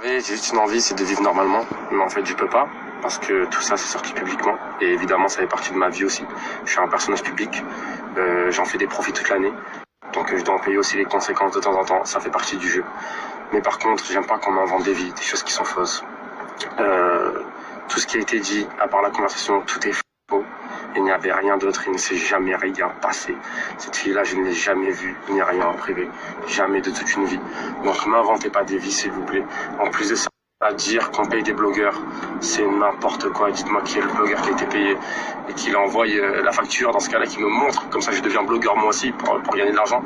J'ai juste une envie, c'est de vivre normalement. Mais en fait, je peux pas. Parce que tout ça, c'est sorti publiquement. Et évidemment, ça fait partie de ma vie aussi. Je suis un personnage public. J'en fais des profits toute l'année. Donc, je dois en payer aussi les conséquences de temps en temps. Ça fait partie du jeu. Mais par contre, j'aime pas qu'on m'invente des vies, des choses qui sont fausses. Tout ce qui a été dit, à part la conversation, tout est faux. Il n'y avait rien d'autre, il ne s'est jamais rien passé. Cette fille-là, je ne l'ai jamais vue, ni rien en privé. Jamais de toute une vie. Donc, m'inventez pas des vies, s'il vous plaît. En plus de ça, à dire qu'on paye des blogueurs, c'est n'importe quoi. Dites-moi qui est le blogueur qui a été payé et qu'il envoie la facture, dans ce cas-là, qui me montre. Comme ça, je deviens blogueur moi aussi pour gagner de l'argent.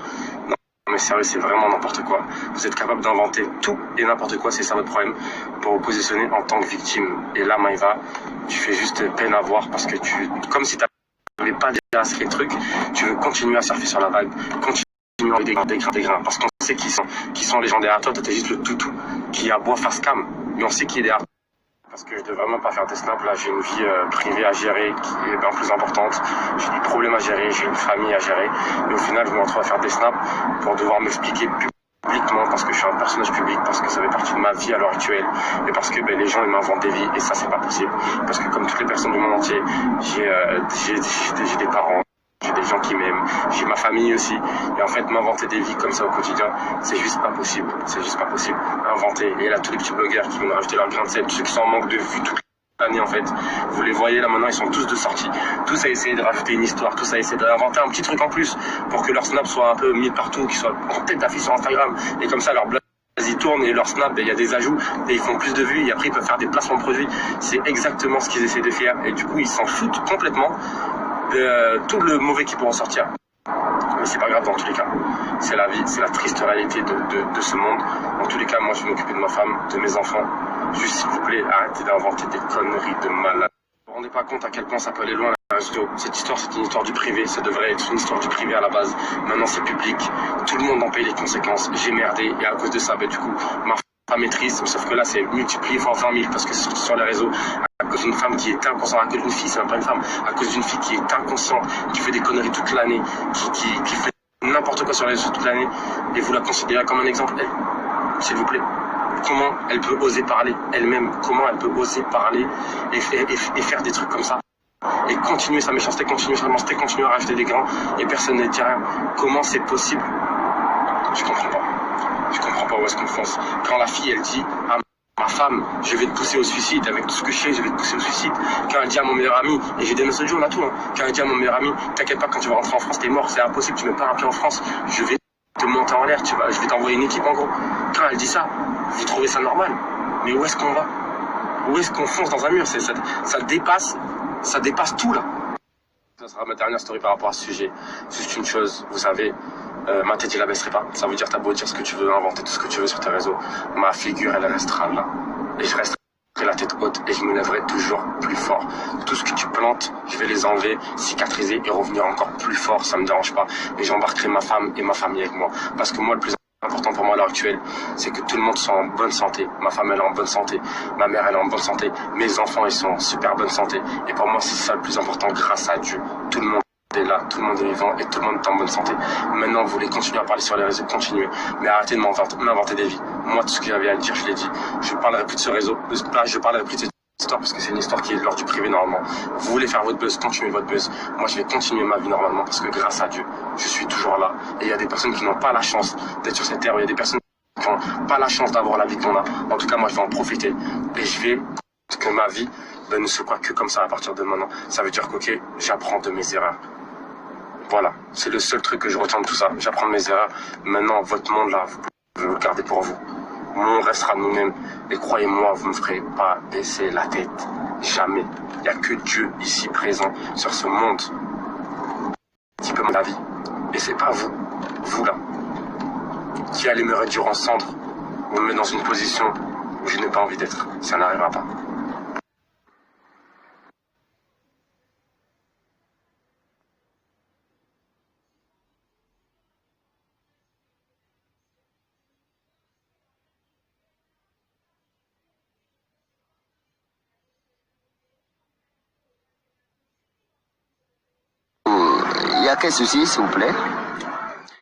Non, mais sérieux, c'est vraiment n'importe quoi. Vous êtes capable d'inventer tout et n'importe quoi, c'est ça votre problème, pour vous positionner en tant que victime. Et là, Maïva, tu fais juste peine à voir parce que comme si tu n'avais pas déjà ce truc, tu veux continuer à surfer sur la vague, continuer avec des grains, parce qu'on sait qui sont les gens derrière toi. Toi, t'es juste le toutou qui a beau faire scam, mais on sait qui est derrière. Parce que je devrais vraiment pas faire des snaps. Là, j'ai une vie privée à gérer qui est bien plus importante. J'ai des problèmes à gérer, j'ai une famille à gérer. Et au final, je me retrouve à faire des snaps pour devoir m'expliquer publiquement parce que je suis un personnage public, parce que ça fait partie de ma vie à l'heure actuelle et parce que les gens ils m'inventent des vies et ça c'est pas possible. Parce que comme toutes les personnes du monde entier, j'ai des parents. J'ai des gens qui m'aiment, j'ai ma famille aussi. Et en fait, m'inventer des vies comme ça au quotidien, c'est juste pas possible. C'est juste pas possible. Inventer. Et là, tous les petits blogueurs qui viennent rajouter leur grain de sel, ceux qui sont en manque de vues toute l'année, en fait. Vous les voyez là maintenant, ils sont tous de sortie. Tous à essayer de rajouter une histoire, tous à essayer d'inventer un petit truc en plus pour que leur snap soit un peu mis partout, qu'ils soient en tête d'affiche sur Instagram. Et comme ça, leur blog, ils tournent et leur snap, il y a des ajouts et ils font plus de vues et après ils peuvent faire des placements de produits. C'est exactement ce qu'ils essaient de faire. Et du coup, ils s'en foutent complètement de tout le mauvais qui pourra sortir. Mais c'est pas grave dans tous les cas. C'est la vie, c'est la triste réalité de ce monde. Dans tous les cas, moi je vais m'occuper de ma femme, de mes enfants. Juste s'il vous plaît, arrêtez d'inventer des conneries de malade. Vous vous rendez pas compte à quel point ça peut aller loin la radio. Cette histoire, c'est une histoire du privé. Ça devrait être une histoire du privé à la base. Maintenant c'est public. Tout le monde en paye les conséquences. J'ai merdé et à cause de ça, du coup, ma femme est triste. Sauf que là c'est multiplié fois 20 000 parce que c'est sorti sur les réseaux. À cause d'une femme qui est inconsciente, à cause d'une fille, c'est même pas une femme, à cause d'une fille qui est inconsciente, qui fait des conneries toute l'année, qui fait n'importe quoi sur les réseaux toute l'année, et vous la considérez comme un exemple, elle, s'il vous plaît. Comment elle peut oser parler elle-même, comment elle peut oser parler et faire des trucs comme ça, et continuer sa méchanceté, continuer sa méchanceté, continuer à rajouter des grains, et personne ne dit rien. Comment c'est possible? Je comprends pas. Je comprends pas où est-ce qu'on fonce. Quand la fille, elle dit ma femme, je vais te pousser au suicide, avec tout ce que je sais, je vais te pousser au suicide. Quand elle dit à mon meilleur ami, et j'ai des noces de jour, on a tout, hein. Quand elle dit à mon meilleur ami, t'inquiète pas, quand tu vas rentrer en France, t'es mort, c'est impossible, tu ne peux pas rentrer en France, je vais te monter en l'air, je vais t'envoyer une équipe en gros. Quand elle dit ça, vous trouvez ça normal? Mais où est-ce qu'on va? Où est-ce qu'on fonce dans un mur? Ça dépasse tout là. Ça sera ma dernière story par rapport à ce sujet. Juste une chose, vous savez, ma tête, je la baisserai pas. Ça veut dire, t'as beau dire ce que tu veux, inventer tout ce que tu veux sur tes réseaux. Ma figure, elle restera là. Et je resterai la tête haute et je me lèverai toujours plus fort. Tout ce que tu plantes, je vais les enlever, cicatriser et revenir encore plus fort. Ça me dérange pas. Et j'embarquerai ma femme et ma famille avec moi. Parce que moi, le plus important pour moi à l'heure actuelle, c'est que tout le monde soit en bonne santé. Ma femme, elle est en bonne santé. Ma mère, elle est en bonne santé. Mes enfants, ils sont en super bonne santé. Et pour moi, c'est ça le plus important, grâce à Dieu. Tout le monde est là, tout le monde est vivant et tout le monde est en bonne santé. Maintenant, vous voulez continuer à parler sur les réseaux, continuez. Mais arrêtez de m'inventer des vies. Moi, tout ce qu'il y avait à dire, je l'ai dit. Je parlerai plus de ce réseau. Je parlerai plus de cette histoire parce que c'est une histoire qui est de l'ordre du privé normalement. Vous voulez faire votre buzz, continuez votre buzz. Moi, je vais continuer ma vie normalement parce que grâce à Dieu, je suis toujours là. Et il y a des personnes qui n'ont pas la chance d'être sur cette terre. Il y a des personnes qui n'ont pas la chance d'avoir la vie qu'on a. En tout cas, moi, je vais en profiter. Et je vais que ma vie ne se soit que comme ça à partir de maintenant. Ça veut dire qu'ok, j'apprends de mes erreurs. Voilà, c'est le seul truc que je retiens de tout ça. J'apprends de mes erreurs. Maintenant, votre monde là, vous pouvez le garder pour vous. On restera nous-mêmes. Et croyez-moi, vous ne me ferez pas baisser la tête. Jamais. Il n'y a que Dieu ici présent sur ce monde. Un petit peu ma vie. Et c'est pas vous là, qui allez me réduire en cendres ou me mettre dans une position où je n'ai pas envie d'être. Ça n'arrivera pas. Il y a quel souci, s'il vous plaît?